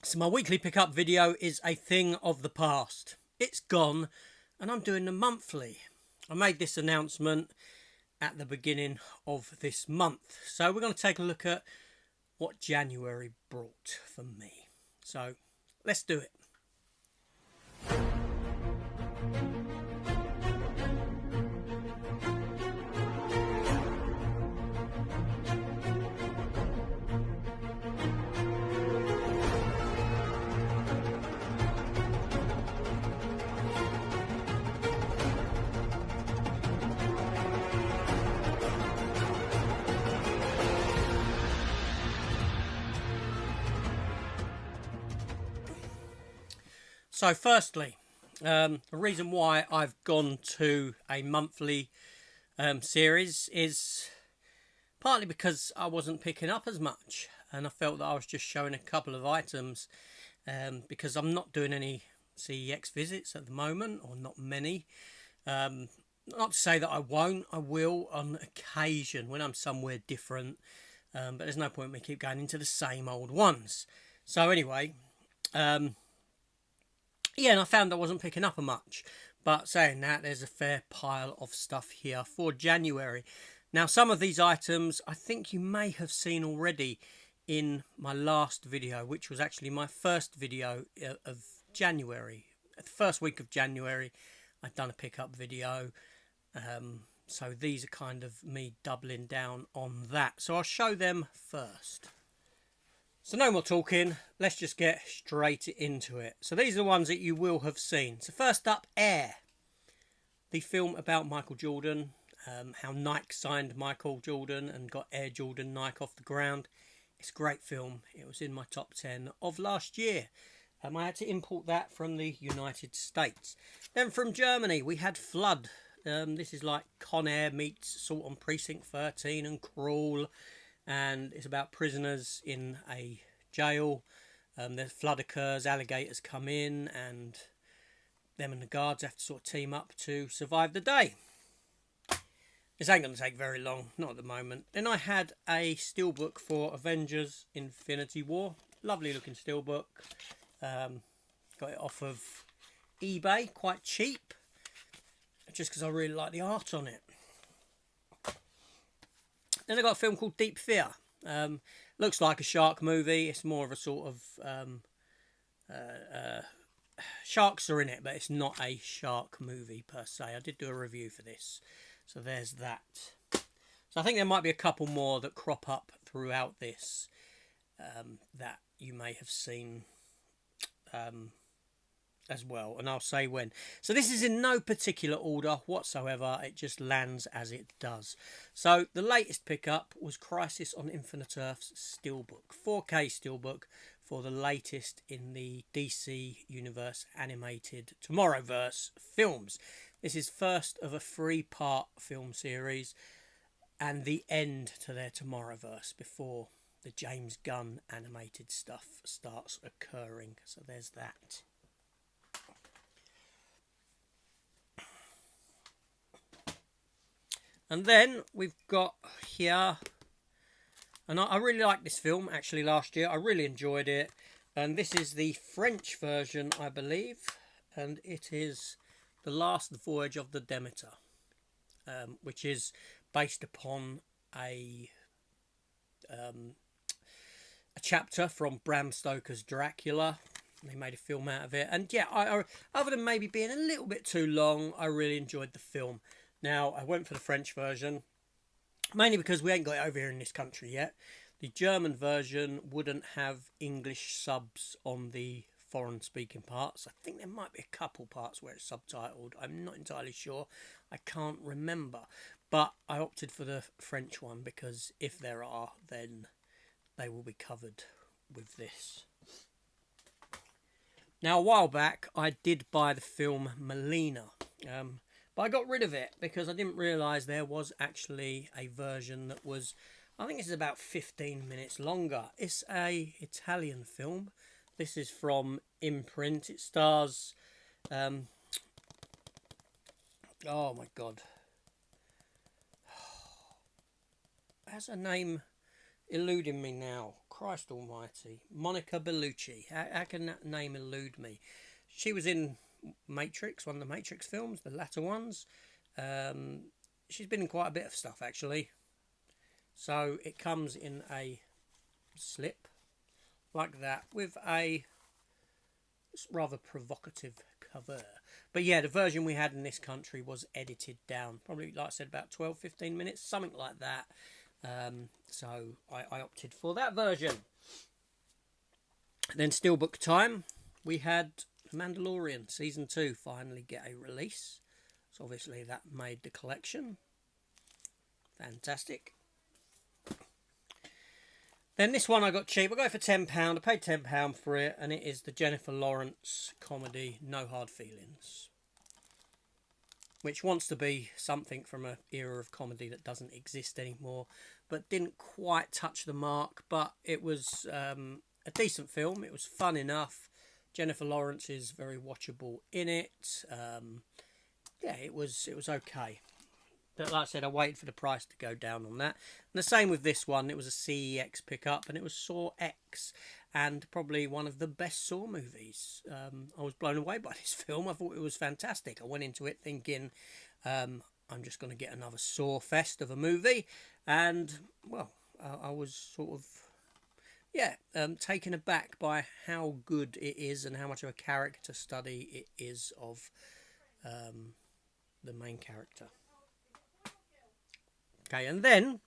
So my weekly pickup video is a thing of the past. It's gone and I'm doing them monthly. I made this announcement at the beginning of this month. So we're going to take a look at what January brought for me. So let's do it. So firstly, the reason why I've gone to a monthly series is partly because I wasn't picking up as much and I felt that I was just showing a couple of items because I'm not doing any CEX visits at the moment, or not many. Not to say that I won't, I will on occasion when I'm somewhere different, but there's no point in me keep going into the same old ones. So anyway, yeah, and I found I wasn't picking up a much. But saying that, there's a fair pile of stuff here for January. Now, some of these items I think you may have seen already in my last video, which was actually my first video of January. The first week of January, I'd done a pickup video. So these are kind of me doubling down on that. So I'll show them first. So no more talking, let's just get straight into it. So these are the ones that you will have seen. So first up, Air. The film about Michael Jordan, how Nike signed Michael Jordan and got Air Jordan Nike off the ground. It's a great film. It was in my top 10 of last year. I had to import that from the United States. Then from Germany, we had Flood. This is like Con Air meets Assault on Precinct 13 and Crawl. And it's about prisoners in a jail. The flood occurs, alligators come in, and them and the guards have to sort of team up to survive the day. This ain't going to take very long, not at the moment. Then I had a steelbook for Avengers Infinity War. Lovely looking steelbook. Got it off of eBay, quite cheap. Just because I really like the art on it. Then I got a film called Deep Fear. Looks like a shark movie. It's more of a sort of sharks are in it, but it's not a shark movie per se. I did do a review for this, so there's that. So I think there might be a couple more that crop up throughout this that you may have seen as well, and I'll say when. So this is in no particular order whatsoever, it just lands as it does. So the latest pickup was Crisis on Infinite Earth's steelbook, 4K steelbook for the latest in the DC Universe animated Tomorrowverse films. This is first of a 3-part film series and the end to their Tomorrowverse before the James Gunn animated stuff starts occurring. So there's that. And then we've got here, and I really liked this film actually last year. I really enjoyed it. And this is the French version, I believe. And it is The Last Voyage of the Demeter, which is based upon a chapter from Bram Stoker's Dracula. They made a film out of it. And yeah, I other than maybe being a little bit too long, I really enjoyed the film. Now, I went for the French version, mainly because we ain't got it over here in this country yet. The German version wouldn't have English subs on the foreign-speaking parts. I think there might be a couple parts where it's subtitled. I'm not entirely sure. I can't remember. But I opted for the French one because if there are, then they will be covered with this. Now, a while back, I did buy the film Melina. But I got rid of it because I didn't realise there was actually a version that was, I think it's about 15 minutes longer. It's a Italian film. This is from Imprint. It stars, oh my God. Has a name eluding me now. Christ almighty. Monica Bellucci. How can that name elude me? She was in Matrix, one of the Matrix films, the latter ones. She's been in quite a bit of stuff, actually. So it comes in a slip like that with a rather provocative cover. But yeah, the version we had in this country was edited down. Probably, like I said, about 12-15 minutes, something like that. So I opted for that version. Then Steelbook time. We had Mandalorian Season 2 finally get a release. So obviously that made the collection. Fantastic. Then this one I got cheap. I got it for £10. I paid £10 for it, and it is the Jennifer Lawrence comedy No Hard Feelings, which wants to be something from an era of comedy that doesn't exist anymore, but didn't quite touch the mark. But it was a decent film. It was fun enough. Jennifer Lawrence is very watchable in it. Yeah, it was okay. But like I said, I waited for the price to go down on that. And the same with this one. It was a CEX pickup, and it was Saw X, and probably one of the best Saw movies. I was blown away by this film. I thought it was fantastic. I went into it thinking, I'm just going to get another Saw fest of a movie. And, well, I was sort of, yeah, taken aback by how good it is and how much of a character study it is of the main character. Okay, and then,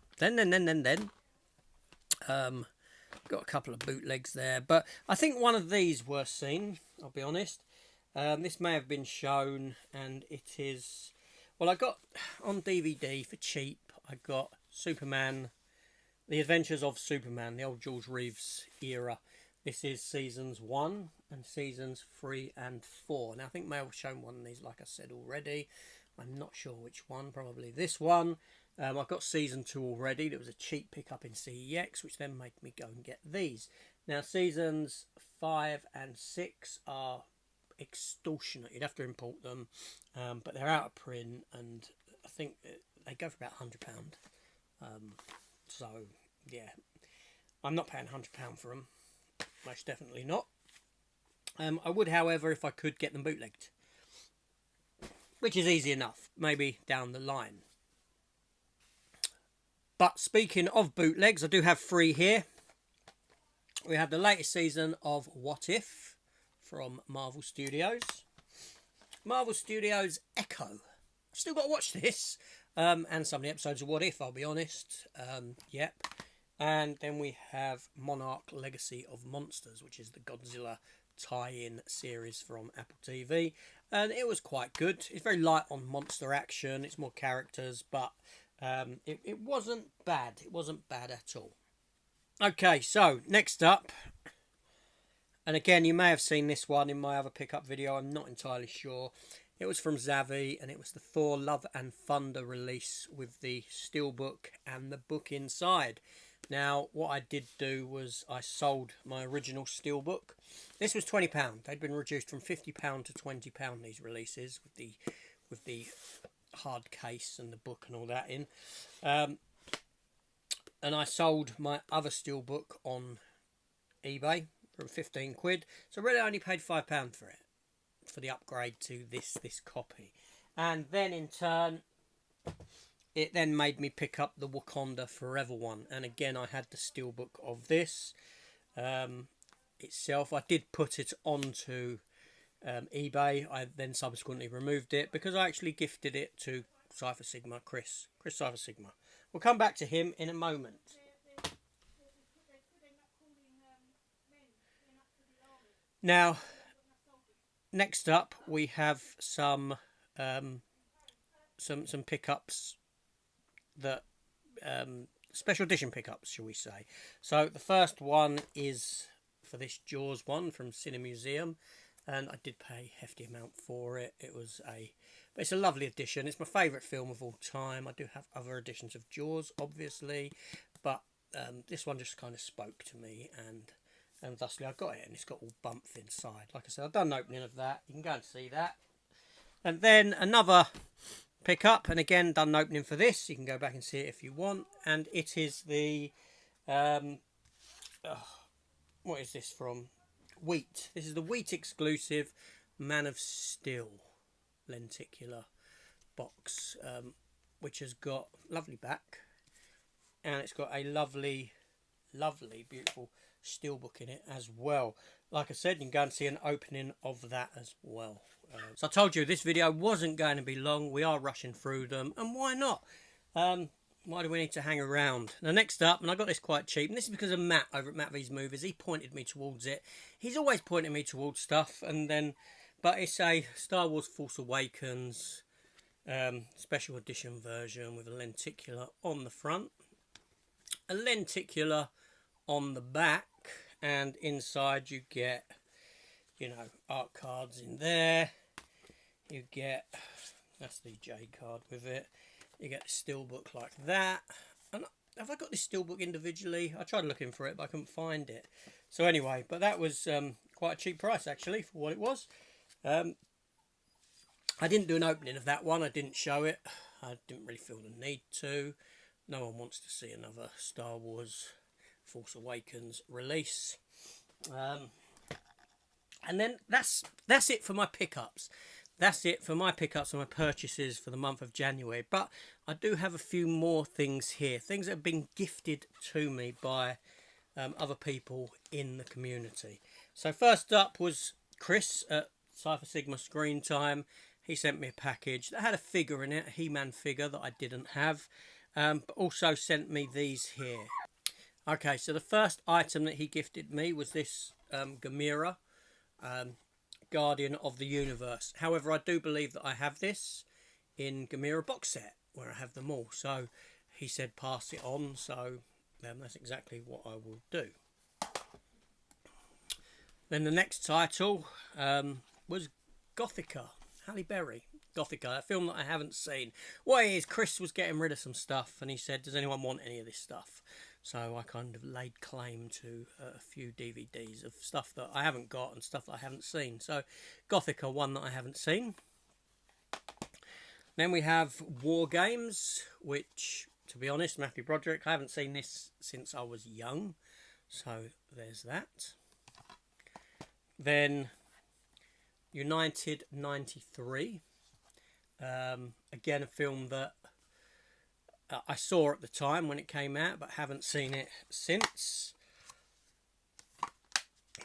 got a couple of bootlegs there, but I think one of these were seen, I'll be honest. This may have been shown, and it is, well, I got on DVD for cheap, I got Superman, The Adventures of Superman, the old George Reeves era. This is seasons 1 and seasons 3 and 4. Now, I think may have shown one of these, like I said already. I'm not sure which one, probably this one. I've got season 2 already. There was a cheap pickup in CEX, which then made me go and get these. Now, seasons 5 and 6 are extortionate. You'd have to import them, but they're out of print, and I think they go for about £100. So, yeah, I'm not paying £100 for them. Most definitely not. I would, however, if I could, get them bootlegged, which is easy enough, maybe down the line. But speaking of bootlegs, I do have 3 here. We have the latest season of What If from Marvel Studios. Marvel Studios Echo. I've still got to watch this. And some of the episodes of What If, I'll be honest. Yep. And then we have Monarch Legacy of Monsters, which is the Godzilla tie-in series from Apple TV. And it was quite good. It's very light on monster action. It's more characters, but it wasn't bad. It wasn't bad at all. Okay, so next up, and again, you may have seen this one in my other pickup video. I'm not entirely sure. It was from Zavvi, and it was the Thor Love and Thunder release with the steelbook and the book inside. Now, what I did do was I sold my original steelbook. This was £20. They'd been reduced from £50 to £20, these releases, with the hard case and the book and all that in. And I sold my other steelbook on eBay for 15 quid. So really I only paid £5 for it, for the upgrade to this copy. And then in turn, it then made me pick up the Wakanda Forever one. And again, I had the steelbook of this itself. I did put it onto eBay. I then subsequently removed it because I actually gifted it to Cypher Sigma, Chris Cypher Sigma. We'll come back to him in a moment. Now, next up we have some pickups that special edition pickups, shall we say. So the first one is for this Jaws one from Cinemuseum, and I did pay a hefty amount for it. It's a lovely edition. It's my favourite film of all time. I do have other editions of Jaws, obviously, but this one just kind of spoke to me, and thusly I got it, and it's got all bumps inside. Like I said, I've done an opening of that. You can go and see that. And then another pickup, and again done an opening for this. You can go back and see it if you want, and it is the what is this from? Wheat. This is the Wheat exclusive Man of Steel lenticular box, which has got lovely back, and it's got a lovely, beautiful steelbook in it as well. Like I said, you can go and see an opening of that as well. So I told you this video wasn't going to be long. We are rushing through them, and why not? Why do we need to hang around? Now, next up, and I got this quite cheap, and this is because of Matt over at Matt V's Movies. He pointed me towards it. He's always pointing me towards stuff, but it's a Star Wars Force Awakens special edition version with a lenticular on the front, a lenticular on the back, and inside you get, art cards in there. You get, that's the J card with it. You get a steelbook like that. And have I got this steelbook individually? I tried looking for it, but I couldn't find it. So anyway, but that was quite a cheap price actually for what it was. I didn't do an opening of that one. I didn't show it. I didn't really feel the need to. No one wants to see another Star Wars Force Awakens release. And then that's it for my pickups. That's it for my pickups and my purchases for the month of January. But I do have a few more things here. Things that have been gifted to me by other people in the community. So first up was Chris at Cypher Sigma Screen Time. He sent me a package that had a figure in it, a He-Man figure that I didn't have. But also sent me these here. Okay, so the first item that he gifted me was this Gamera. Guardian of the Universe. However, I do believe that I have this in Gamera box set where I have them all. So he said pass it on. So that's exactly what I will do. Then the next title was Gothica. Halle Berry. Gothica, a film that I haven't seen. What it is, Chris was getting rid of some stuff and he said, does anyone want any of this stuff? So I kind of laid claim to a few DVDs of stuff that I haven't got and stuff that I haven't seen. So Gothica, one that I haven't seen. Then we have War Games, which, to be honest, Matthew Broderick, I haven't seen this since I was young. So there's that. Then United 93. Again, a film that I saw at the time when it came out, but haven't seen it since.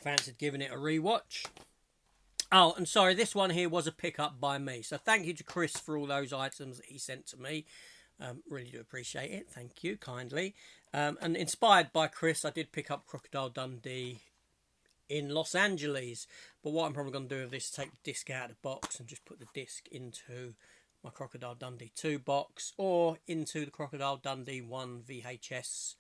Fancied giving it a rewatch. Oh, and sorry, this one here was a pickup by me. So thank you to Chris for all those items that he sent to me. Really do appreciate it. Thank you kindly. And inspired by Chris, I did pick up Crocodile Dundee in Los Angeles. But what I'm probably going to do with this is take the disc out of the box and just put the disc into my Crocodile Dundee 2 box or into the Crocodile Dundee 1 VHS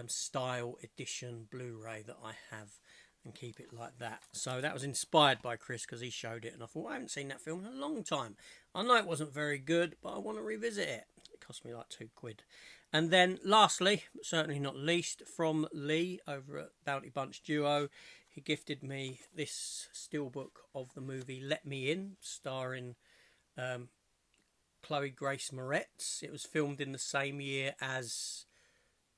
style edition Blu-ray that I have and keep it like that. So that was inspired by Chris because he showed it and I thought, I haven't seen that film in a long time. I know it wasn't very good, but I want to revisit it. It cost me like £2. And then lastly, but certainly not least, from Lee over at Bounty Bunch Duo, he gifted me this steelbook of the movie Let Me In, starring Chloe Grace Moretz. It was filmed in the same year as,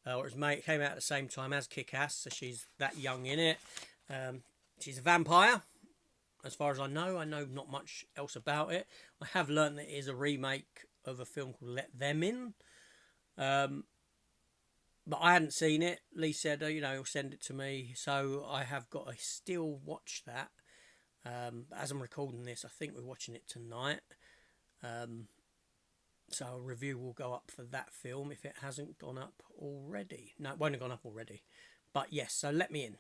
it came out at the same time as Kick-Ass, so she's that young in it. She's a vampire, as far as I know. I know not much else about it. I have learned that it is a remake of a film called Let Them In. But I hadn't seen it. Lee said, he'll send it to me. So I have got to still watch that. But as I'm recording this, I think we're watching it tonight. So a review will go up for that film if it hasn't gone up already. No, it won't have gone up already. But yes, so Let Me In.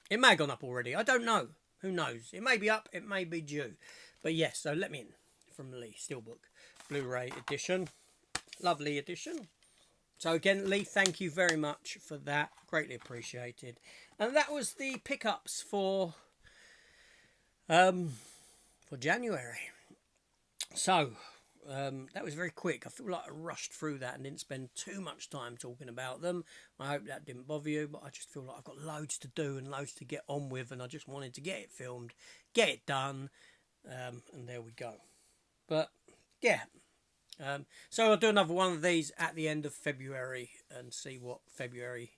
It may have gone up already. I don't know. Who knows? It may be up. It may be due. But yes, so Let Me In from Lee. Steelbook. Blu-ray edition. Lovely edition. So again, Lee, thank you very much for that. Greatly appreciated. And that was the pickups for January. So that was very quick. I feel like I rushed through that and didn't spend too much time talking about them. I hope that didn't bother you, but I just feel like I've got loads to do and loads to get on with, and I just wanted to get it filmed, get it done, and there we go. But yeah. So I'll do another one of these at the end of February and see what February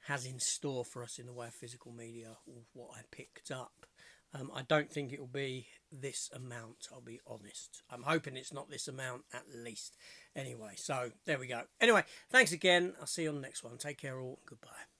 has in store for us in the way of physical media, or what I picked up. I don't think it will be this amount, I'll be honest. I'm hoping it's not this amount at least. Anyway, so there we go. Anyway, thanks again. I'll see you on the next one. Take care all. Goodbye.